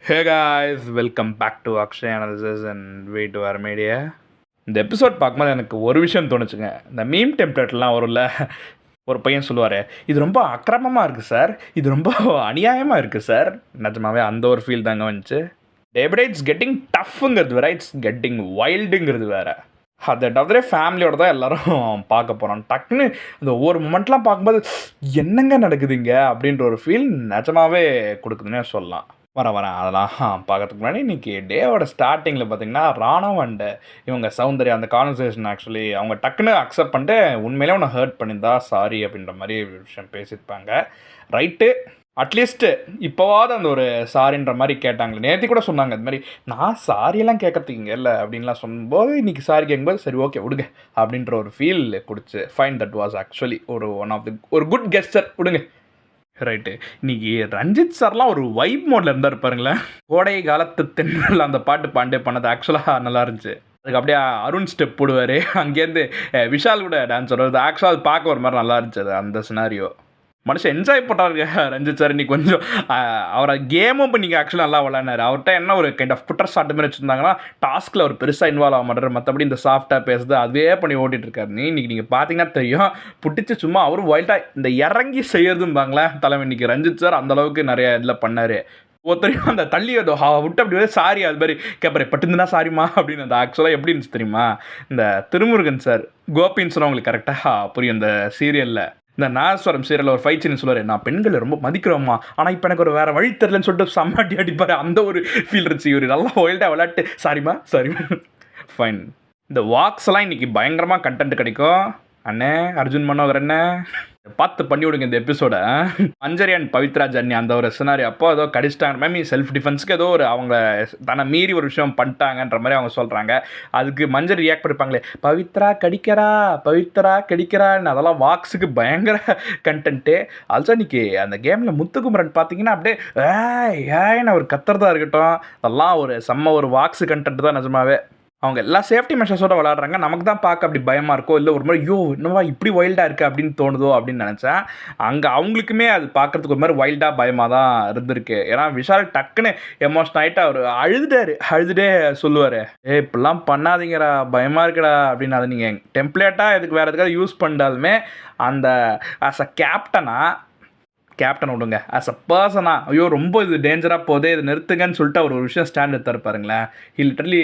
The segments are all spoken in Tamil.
Hey guys, welcome back to Akshay Analysis and Way to Our Media. இந்த எபிசோட் பார்க்கும்போது எனக்கு ஒரு விஷயம் தோணுச்சுங்க. இந்த மீம் டெம்ப்ளேட்லாம் வரும்ல, ஒரு பையன் சொல்லுவார், இது ரொம்ப அக்கிரமமாக இருக்குது சார், இது ரொம்ப அநியாயமாக இருக்குது சார். நிஜமாவே அந்த ஒரு ஃபீல் தாங்க வந்துச்சு. Day by day it's getting டஃப்ங்கிறது வேற, இட்ஸ் கெட்டிங் வைல்டுங்கிறது வேற. அதை டபுளே ஃபேமிலியோட தான் எல்லோரும் பார்க்க போகிறோம். டக்குன்னு இந்த ஒவ்வொரு மூமெண்ட்லாம் பார்க்கும்போது என்னங்க நடக்குதுங்க அப்படின்ற ஒரு ஃபீல் நிஜமாவே கொடுக்குதுன்னே சொல்லலாம். வரேன் அதெல்லாம் பார்க்கறதுக்கு முன்னாடி இன்றைக்கி டேவோட ஸ்டார்டிங்கில் பார்த்தீங்கன்னா ராணவ் அண்டு இவங்க சௌந்தர்யா அந்த கான்வர்சேஷன் ஆக்சுவலி அவங்க டக்குன்னு அக்செப்ட் பண்ணிட்டு உண்மையிலே ஒன்று ஹர்ட் பண்ணியிருந்தா சாரி அப்படின்ற மாதிரி விஷயம் பேசியிருப்பாங்க. ரைட்டு, அட்லீஸ்ட்டு இப்போவாவது அந்த ஒரு சாரின்ற மாதிரி கேட்டாங்களே. நேற்று கூட சொன்னாங்க அது மாதிரி நான் சாரியெல்லாம் கேட்கறதுக்கு இங்கே இல்லை அப்படின்லாம் சொல்லும்போது இன்றைக்கி சாரி கேட்கும்போது சரி ஓகே விடுங்க அப்படின்ற ஒரு ஃபீல் கொடுத்து fine. That was actually one of the ஒரு குட் கெஸ்டர். விடுங்க ரைட்டு. இன்றைக்கி ரஞ்சித் சார்லாம் ஒரு வைப் மோடில் இருந்தால் இருப்பாருங்களேன். கோடை காலத்து தென்றல் அந்த பாட்டு பாண்டே பண்ணது ஆக்சுவலாக நல்லா இருந்துச்சு. அதுக்கு அப்படியே அருண் ஸ்டெப் போடுவார், அங்கேருந்து விஷால் கூட டான்ஸ் வருது. ஆக்சுவலாக அது பார்க்க ஒரு மாதிரி நல்லா இருந்துச்சு. அது அந்த சினாரியோ மனுஷன் என்ஜாய் பண்ணாருங்க ரஞ்சித் சார். இன்னைக்கு கொஞ்சம் அவரை கேமும் இப்போ நீங்கள் ஆக்சுவலாக நல்லா விளையாடினார். அவர்கிட்ட என்ன ஒரு கைண்ட் ஆஃப் புட்டர் ஸ்டார்ட் மாதிரி வச்சுருந்தாங்கன்னா டாஸ்கில் அவர் பெருசாக இன்வால்வ் ஆக மாட்டார். மற்றபடி இந்த சாஃப்டாக பேசுறது அதுவே பண்ணி ஓட்டிகிட்டு இருக்காரு. இன்னைக்கு நீங்கள் பார்த்தீங்கன்னா தெரியும், புட்டிச்சு சும்மா அவரும் வைல்டாக இந்த இறங்கி செய்யறதும்பாங்களேன் தலைமை. இன்னைக்கு ரஞ்சித் சார் அந்தளவுக்கு நிறைய இதில் பண்ணார். ஒருத்தரையும் அந்த தள்ளி விட்டு அப்படி வந்து சாரி அது மாதிரி கேட்பாரு, பட்டுந்துனா சாரிமா அப்படின்னு. அந்த ஆக்சுவலாக எப்படி இருந்துச்சு தெரியுமா, இந்த திருமுருகன் சார் கோபின்னு சொன்னால் உங்களுக்கு கரெக்டாக புரியும். இந்த சீரியலில் இந்த நாஸ்வரம் சீரியலில் ஒரு ஃபைட் சீன் சொல்லுவார், நான் பெண்களை ரொம்ப மதிக்கிறோம்மா, ஆனால் இப்போ எனக்கு ஒரு வேறு வழி தெரிலன்னு சொல்லிட்டு சம்மாட்டி அடிப்பார். அந்த ஒரு ஃபீல் இருந்துச்சு. இவர் நல்லா ஒயில்டாக விளையாட்டு சாரிம்மா ஃபைன். இந்த வாக்ஸ் எல்லாம் இன்றைக்கி பயங்கரமாக கண்டென்ட் கிடைக்கும். அண்ணே அர்ஜுன் மனோகர் அண்ணே பார்த்து பண்ணி விடுங்க இந்த எபிசோட. மஞ்சரி அண்ட் பவித்ரா ஜன்னி அந்த ஒரு சினாரி அப்போ ஏதோ கடிச்சிட்டாங்க மேம், செல்ஃப் டிஃபென்ஸுக்கு ஏதோ ஒரு அவங்க தன்னை மீறி ஒரு விஷயம் பண்ணிட்டாங்கன்ற மாதிரி அவங்க சொல்கிறாங்க. அதுக்கு மஞ்சரி ரியாக்ட் பண்ணிப்பாங்களே, பவித்ரா கடிக்கிறா பவித்ரா கடிக்கிறான்னு. அதெல்லாம் வாக்ஸுக்கு பயங்கர கண்டென்ட்டு. ஆல்சோ இன்னைக்கு அந்த கேமில் முத்துக்குமரன் பார்த்தீங்கன்னா அப்படியே ஏன்னு அவர் கத்துறதா இருக்கட்டும், அதெல்லாம் ஒரு செம்ம ஒரு வாக்ஸு கண்டென்ட் தான் நிஜமாவே. அவங்க எல்லா சேஃப்டி மெஷர்ஸோட விளாட்றாங்க. நமக்கு தான் பார்க்க அப்படி பயமாக இருக்கோ, இல்லை ஒரு மாதிரி இன்னவா இப்படி வைல்டாக இருக்குது அப்படின்னு தோணுதோ அப்படின்னு நினச்சேன். அங்கே அவங்களுக்குமே அது பார்க்குறதுக்கு ஒரு மாதிரி வைல்டாக பயமாக தான் இருந்திருக்கு. ஏன்னா விஷால் டக்குன்னு எமோஷன் ஆகிட்டு அவர் அழுதுட்டே சொல்லுவார், இப்படிலாம் பண்ணாதீங்கடா பயமாக இருக்குடா அப்படின்னு. அதை நீங்கள் டெம்ப்ளேட்டாக எதுக்கு வேறு எதுக்காக யூஸ் பண்ணாலுமே அந்த ஆஸ் அ கேப்டன் விடுங்க, ஆஸ் அ பர்சனாக ஐயோ ரொம்ப இது டேஞ்சராக போதே இது நிறுத்துங்கன்னு சொல்லிட்டு அவர் ஒரு விஷயம் ஸ்டாண்ட் எடுத்தார் பாருங்களேன். He literally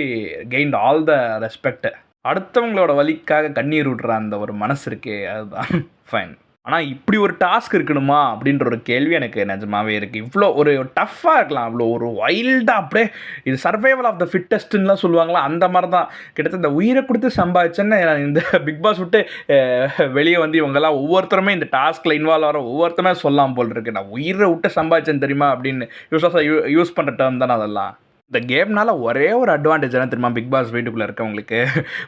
gained all the respect. அடுத்தவங்களோட வலிக்காக கண்ணீர் விட்ற அந்த ஒரு மனசு இருக்கே, அதுதான் ஃபைன். ஆனால் இப்படி ஒரு டாஸ்க் இருக்கணுமா அப்படின்ற ஒரு கேள்வி எனக்கு நிஜமாகவே இருக்குது. இவ்வளோ ஒரு டஃப்பாக இருக்கலாம், இவ்வளோ ஒரு வைல்டாக அப்படியே இது சர்வைவல் ஆஃப் த ஃபிட்டஸ்ட்டுலாம் சொல்லுவாங்களா, அந்த மாதிரி தான் கிட்டத்தட்ட இந்த உயிரை கொடுத்து சம்பாதிச்சேன்னு இந்த பிக் பாஸ் விட்டு வெளியே வந்து இவங்கெல்லாம் ஒவ்வொருத்தருமே இந்த டாஸ்கில் இன்வால்வ் ஆகிற ஒவ்வொருத்தருமே சொல்லலாம் போல் இருக்குது. நான் உயிரை விட்டு சம்பாதிச்சேன்னு தெரியுமா அப்படின்னு யூஸ் பண்ணுற டேர்ம் தானே அதெல்லாம். இந்த கேம்னால் ஒரே ஒரு அட்வான்டேஜ் என்ன தெரியுமா, பிக் பாஸ் வீட்டுக்குள்ளே இருக்கவங்களுக்கு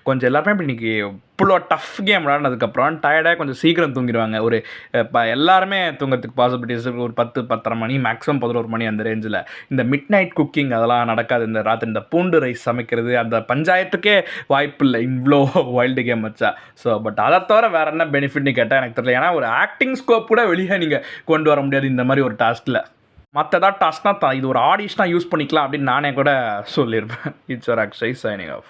கொஞ்சம் எல்லாருமே இப்போ இன்றைக்கி இவ்வளோ டஃப் கேம் விளாட்னதுக்கப்புறம் டயர்டாக கொஞ்சம் சீக்கிரம் தூங்கிடுவாங்க. ஒரு இப்போ எல்லாருமே தூங்கிறதுக்கு பாசிபிலிட்டிஸ் ஒரு 10-10:30 மணி மேக்ஸிமம் 11 மணி அந்த ரேஞ்சில். இந்த மிட் நைட் குக்கிங் அதெல்லாம் நடக்காது. இந்த ராத்திரி இந்த பூண்டு ரைஸ் சமைக்கிறது அந்த பஞ்சாயத்துக்கே வாய்ப்பு இல்லை இவ்வளோ வைல்டு கேம் வச்சா. ஸோ பட் அதை தவிர வேறு என்ன பெனிஃபிட்னு கேட்டால் எனக்கு தெரியல. ஏன்னா ஒரு ஆக்டிங் ஸ்கோப் கூட வெளியே நீங்கள் கொண்டு வர முடியாது இந்த மாதிரி ஒரு டாஸ்கில். மற்ற ஏதாவது டாஸ்க்னால் இது ஒரு ஆடிஷனாக யூஸ் பண்ணிக்கலாம் அப்படின்னு நானே கூட சொல்லியிருப்பேன். It's your Akshay signing off.